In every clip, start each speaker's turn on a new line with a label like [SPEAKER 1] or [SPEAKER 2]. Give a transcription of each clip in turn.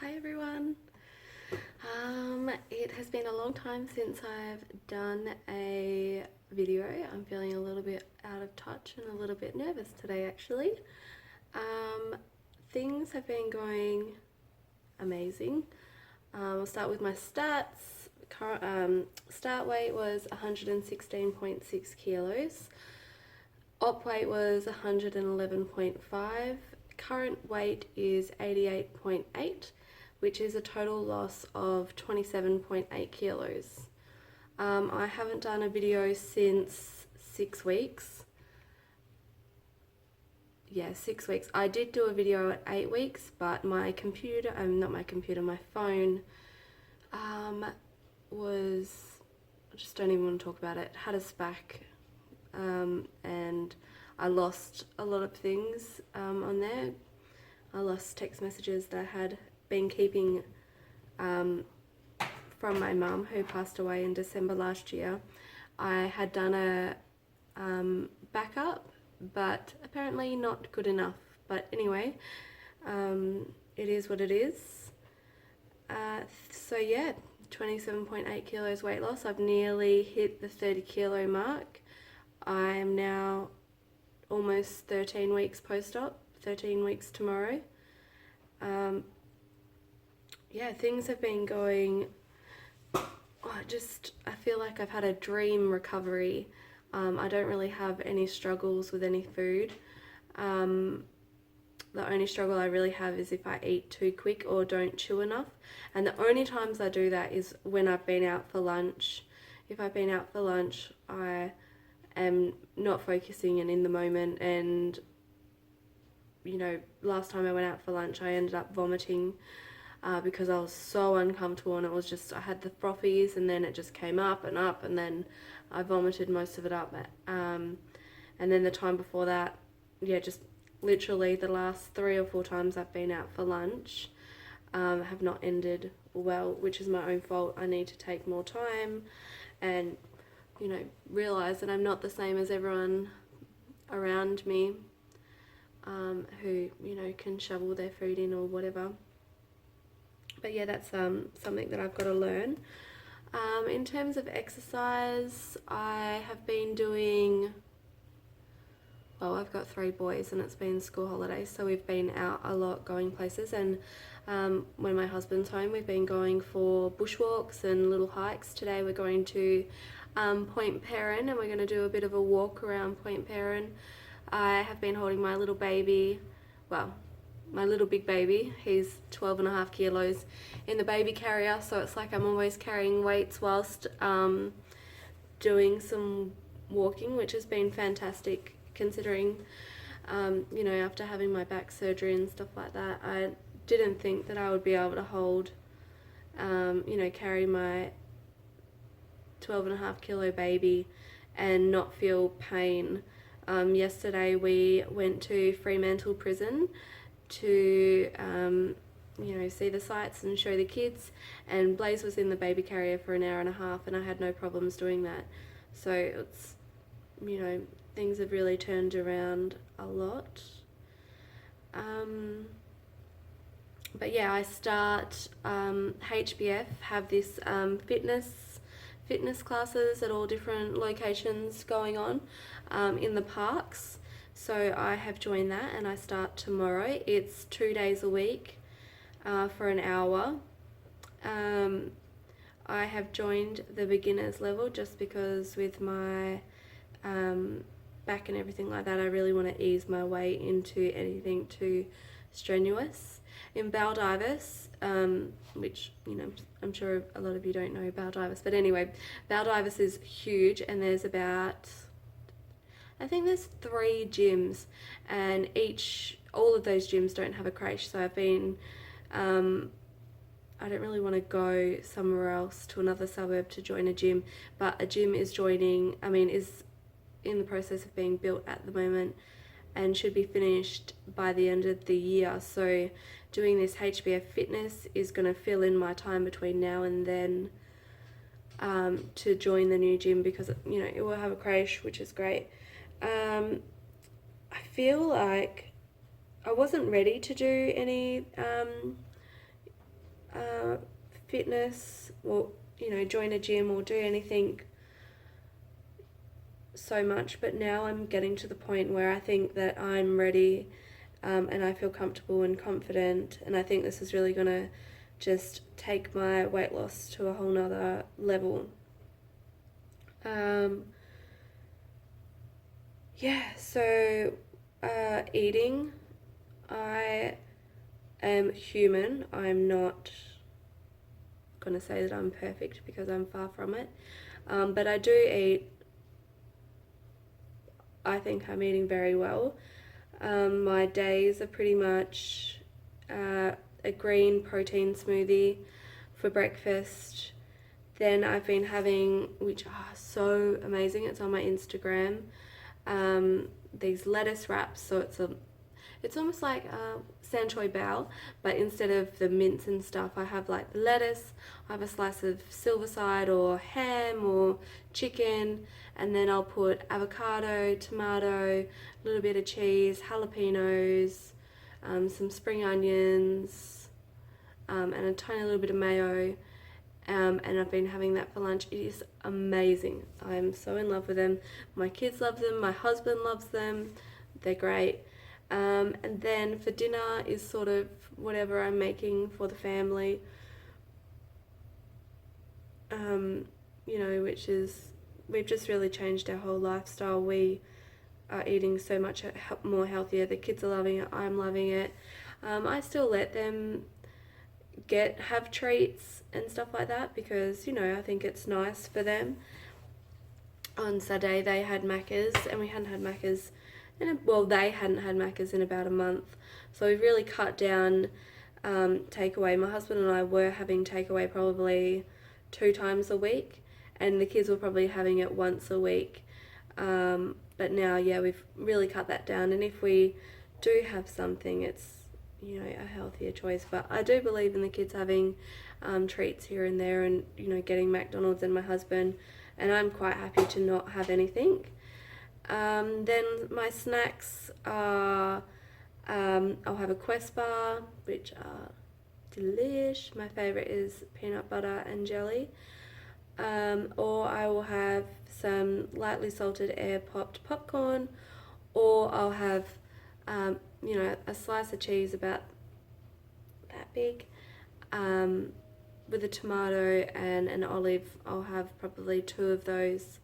[SPEAKER 1] Hi everyone. It has been a long time since I've done a video. I'm feeling a little bit out of touch and a little bit nervous today actually. Um, Things have been going amazing. I'll start with my stats. Start weight was 116.6 kilos. Op weight was 111.5. Current weight is 88.8, which is a total loss of 27.8 kilos. I haven't done a video since 6 weeks. Yeah, 6 weeks. I did do a video at 8 weeks, but my computer, not my computer, my phone was, I just don't even want to talk about it, had a SPAC, and I lost a lot of things on there. I lost text messages that I had been keeping from my mum, who passed away in December last year. I had done a backup, but apparently not good enough. But anyway, it is what it is. So yeah, 27.8 kilos weight loss. I've nearly hit the 30 kilo mark. I am now almost 13 weeks post-op, 13 weeks tomorrow. Yeah, things have been going, I feel like I've had a dream recovery. I don't really have any struggles with any food. The only struggle I really have is if I eat too quick or don't chew enough. And the only times I do that is when I've been out for lunch. If I've been out for lunch, I am not focusing and in the moment, and you know, last time I went out for lunch I ended up vomiting because I was so uncomfortable, and it was just, I had the frothies and then it just came up and up, and then I vomited most of it up. And then the time before that, yeah, just literally the last 3 or 4 times I've been out for lunch have not ended well, which is my own fault. I need to take more time and, you know, realise that I'm not the same as everyone around me who, you know, can shovel their food in or whatever. But yeah, that's something that I've got to learn. In terms of exercise, I have been doing, well, I've got 3 boys and it's been school holidays, so we've been out a lot going places, and when my husband's home we've been going for bushwalks and little hikes. Today we're going to Point Perrin, and we're going to do a bit of a walk around Point Perrin. I have been holding my little baby, well, my little big baby, he's 12.5 kilos, in the baby carrier, so it's like I'm always carrying weights whilst doing some walking, which has been fantastic considering, you know, after having my back surgery and stuff like that, I didn't think that I would be able to hold, you know, carry my 12.5 kilo baby and not feel pain. Yesterday we went to Fremantle Prison to you know, see the sights and show the kids, and Blaze was in the baby carrier for an hour and a half and I had no problems doing that. So it's, you know, things have really turned around a lot. But yeah, I start HBF have this fitness classes at all different locations going on in the parks. So I have joined that and I start tomorrow. It's 2 days a week for an hour. I have joined the beginners level just because with my back and everything like that, I really want to ease my way into anything too strenuous. In Baldivis, which, you know, I'm sure a lot of you don't know Baldivis, but anyway, Baldivis is huge, and there's about, I think there's 3 gyms, and all of those gyms don't have a creche, so I've been, I don't really want to go somewhere else to another suburb to join a gym, but a gym is is in the process of being built at the moment and should be finished by the end of the year. So doing this HBF fitness is going to fill in my time between now and then to join the new gym, because, you know, it will have a creche, which is great. I feel like I wasn't ready to do any fitness or, join a gym or do anything so much, but now I'm getting to the point where I think that I'm ready, and I feel comfortable and confident, and I think this is really going to just take my weight loss to a whole nother level. So eating, I am human. I'm not going to say that I'm perfect because I'm far from it, but I do eat. I think I'm eating very well. My days are pretty much a green protein smoothie for breakfast. Then I've been having, which are so amazing, it's on my Instagram, these lettuce wraps. So it's almost like Sanchoy bao, but instead of the mince and stuff, I have like lettuce, I have a slice of silverside or ham or chicken, and then I'll put avocado, tomato, a little bit of cheese, jalapenos, some spring onions, and a tiny little bit of mayo. And I've been having that for lunch. It is amazing. I'm so in love with them. My kids love them. My husband loves them. They're great. And then for dinner is sort of whatever I'm making for the family. Which is, we've just really changed our whole lifestyle. We are eating so much more healthier. The kids are loving it. I'm loving it. I still let them have treats and stuff like that because, I think it's nice for them. On Saturday they had Maccas and we hadn't had Maccas they hadn't had Maccas in about a month. So we've really cut down takeaway. My husband and I were having takeaway probably 2 times a week, and the kids were probably having it once a week. But now, we've really cut that down, and if we do have something, it's a healthier choice. But I do believe in the kids having treats here and there, and getting McDonald's, and my husband, and I'm quite happy to not have anything. Then my snacks are I'll have a Quest bar, which are delish. My favourite is peanut butter and jelly. Or I will have some lightly salted air popped popcorn, or I'll have a slice of cheese about that big, with a tomato and an olive. I'll have probably 2 of those.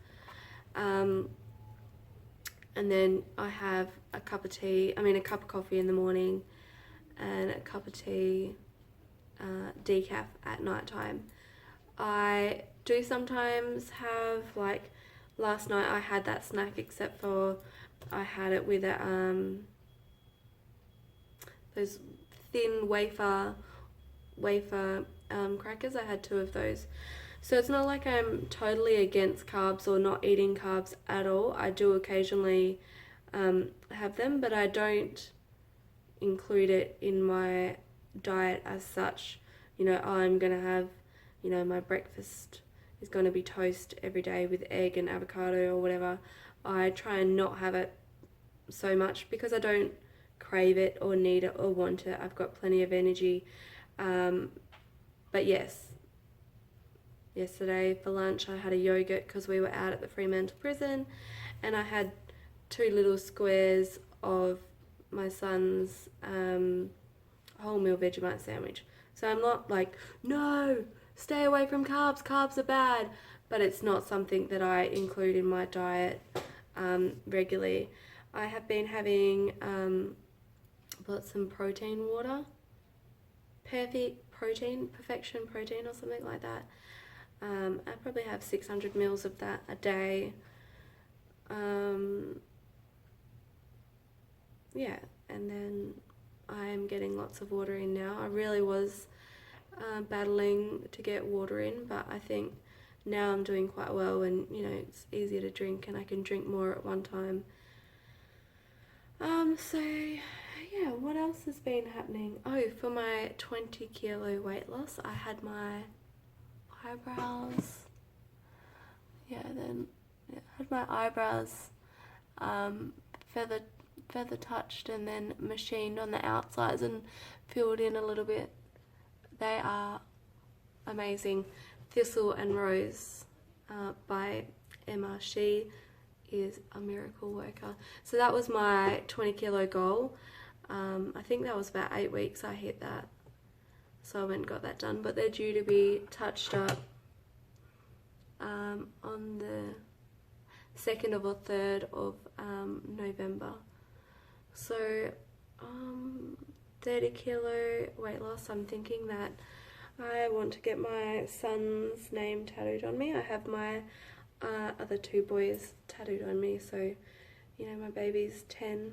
[SPEAKER 1] And then I have a cup of coffee in the morning and a cup of tea, decaf at night time. I do sometimes have, like last night I had that snack, except for I had it with those thin wafer crackers. I had 2 of those. So it's not like I'm totally against carbs or not eating carbs at all. I do occasionally have them, but I don't include it in my diet as such. I'm going to have, my breakfast is going to be toast every day with egg and avocado or whatever. I try and not have it so much because I don't crave it or need it or want it. I've got plenty of energy. But yes, yesterday for lunch I had a yogurt because we were out at the Fremantle prison, and I had 2 little squares of my son's wholemeal Vegemite sandwich. So I'm not like, no, stay away from carbs, carbs are bad, but it's not something that I include in my diet regularly. I have been having some protein water, perfection protein or something like that. I probably have 600 mils of that a day. And then I'm getting lots of water in now. I really was battling to get water in, but I think now I'm doing quite well, and it's easier to drink and I can drink more at one time. What else has been happening? For my 20 kilo weight loss, I had my eyebrows. Had my eyebrows feather touched and then machined on the outsides and filled in a little bit They are amazing. Thistle and Rose by Emma. She is a miracle worker. So that was my 20 kilo goal. I think that was about 8 weeks I hit that. So I went and got that done. But they're due to be touched up on the 2nd or 3rd of November. So 30 kilo weight loss. I'm thinking that I want to get my son's name tattooed on me. I have my other 2 boys tattooed on me, so you know, my baby's 10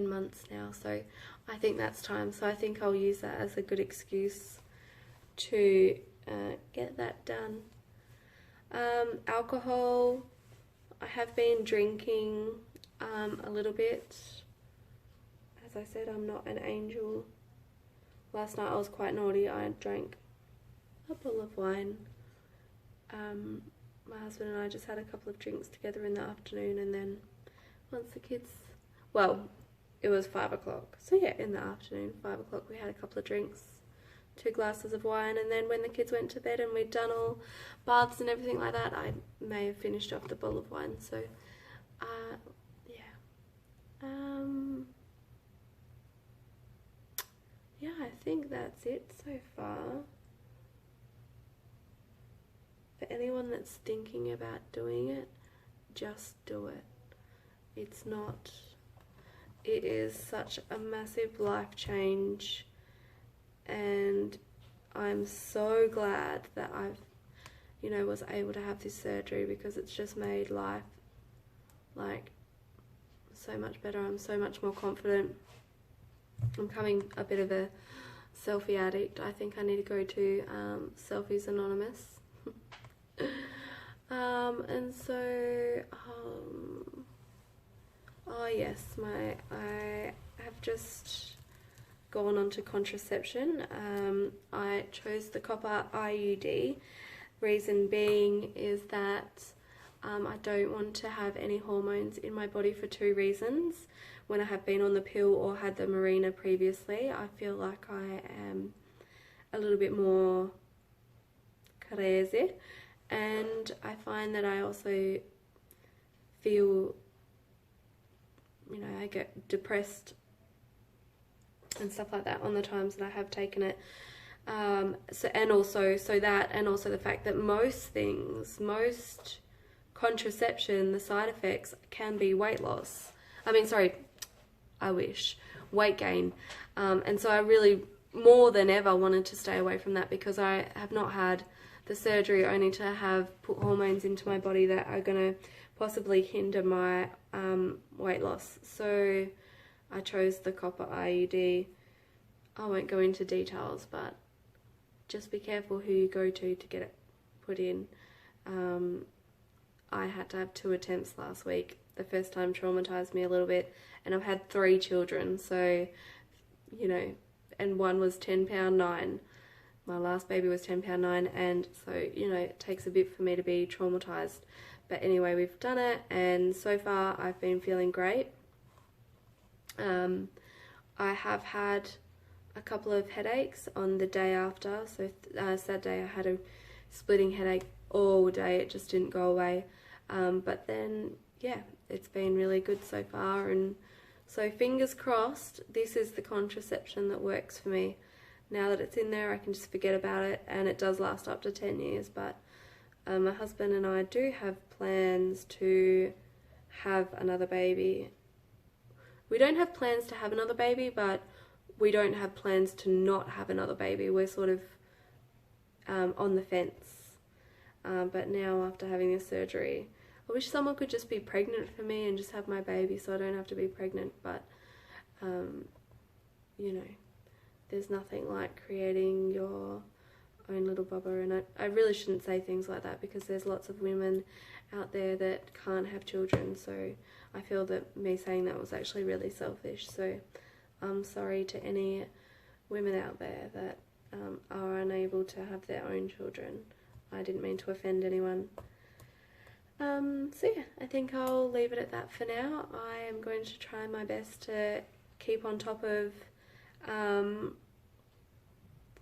[SPEAKER 1] months now, so I think that's time. So I think I'll use that as a good excuse to get that done. Alcohol, I have been drinking a little bit. As I said, I'm not an angel. Last night I was quite naughty. I drank a bottle of wine. My husband and I just had a couple of drinks together in the afternoon, and then once the kids, well, it was 5 o'clock. So yeah, in the afternoon, 5 o'clock, we had a couple of drinks, 2 glasses of wine, and then when the kids went to bed and we'd done all baths and everything like that, I may have finished off the bottle of wine. So yeah, I think that's it so far. For anyone that's thinking about doing it, just do it. It's not, it is such a massive life change, and I'm so glad that I've, you know, was able to have this surgery, because it's just made life like so much better. I'm so much more confident. I'm becoming a bit of a selfie addict. I think I need to go to Selfies Anonymous. And so, oh yes, I have just gone on to contraception. I chose the copper IUD. Reason being is that I don't want to have any hormones in my body for 2 reasons. When I have been on the pill or had the Mirena previously, I feel like I am a little bit more crazy, and I find that I also feel, you know, I get depressed and stuff like that on the times that I have taken it. And also the fact that most contraception, the side effects can be weight loss. Weight gain. And so I really, more than ever, wanted to stay away from that, because I have not had the surgery only to have put hormones into my body that are going to possibly hinder my weight loss. So I chose the copper IUD. I won't go into details, but just be careful who you go to get it put in. I had to have 2 attempts last week. The first time traumatized me a little bit, and I've had 3 children, so, you know, and one was 10 pound 9. My last baby was 10 pound 9, and so, you know, it takes a bit for me to be traumatized. But anyway, we've done it, and so far I've been feeling great. I have had a couple of headaches on the day after. So Saturday I had a splitting headache all day. It just didn't go away. But then, yeah, it's been really good so far. And so fingers crossed, this is the contraception that works for me. Now that it's in there, I can just forget about it. And it does last up to 10 years. But my husband and I do have plans to have another baby. We don't have plans to have another baby, but we don't have plans to not have another baby. We're sort of on the fence. But now, after having this surgery, I wish someone could just be pregnant for me and just have my baby so I don't have to be pregnant. But, you know, there's nothing like creating your own little bubba. And I really shouldn't say things like that, because there's lots of women out there that can't have children. So I feel that me saying that was actually really selfish. So I'm sorry to any women out there that are unable to have their own children. I didn't mean to offend anyone. So yeah, I think I'll leave it at that for now. I am going to try my best to keep on top of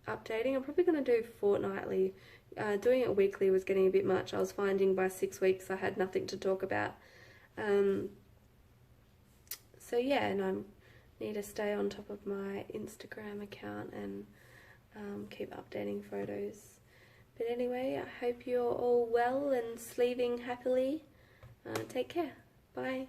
[SPEAKER 1] updating. I'm probably going to do fortnightly. Doing it weekly was getting a bit much. I was finding by 6 weeks I had nothing to talk about. So yeah, and I need to stay on top of my Instagram account and keep updating photos. But anyway, I hope you're all well and sleeving happily. Take care. Bye.